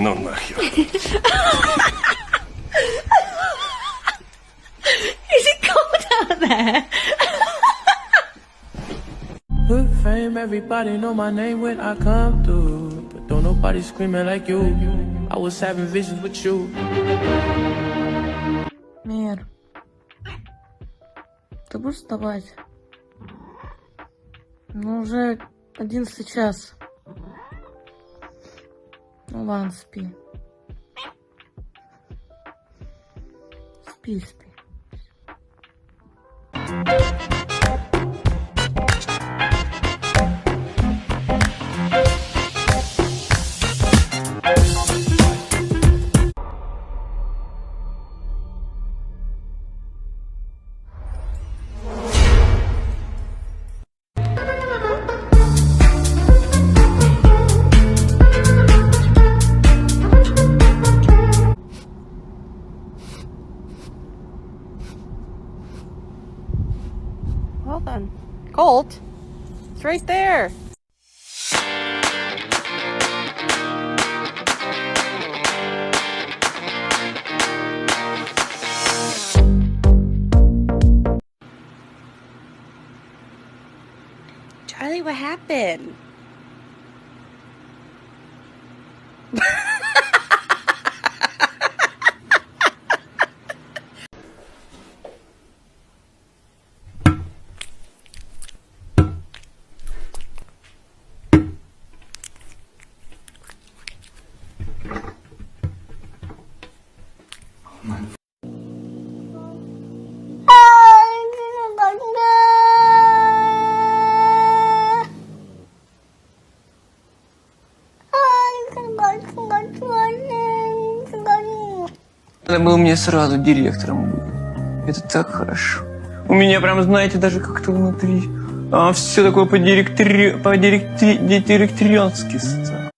Ну нахер. Is it cold out there? With fame, everybody know my name when I come through. But don't nobody screaming like you. I was having visions with you. Мир, ты будешь вставать? Ну, уже 11 час. Ну ладно, спи. Спи, спи. Well then, Colt, it's right there. Charlie, what happened? Надо было мне сразу директором быть. Это так хорошо. У меня прям, знаете, даже как-то внутри все такое по-директориански стало.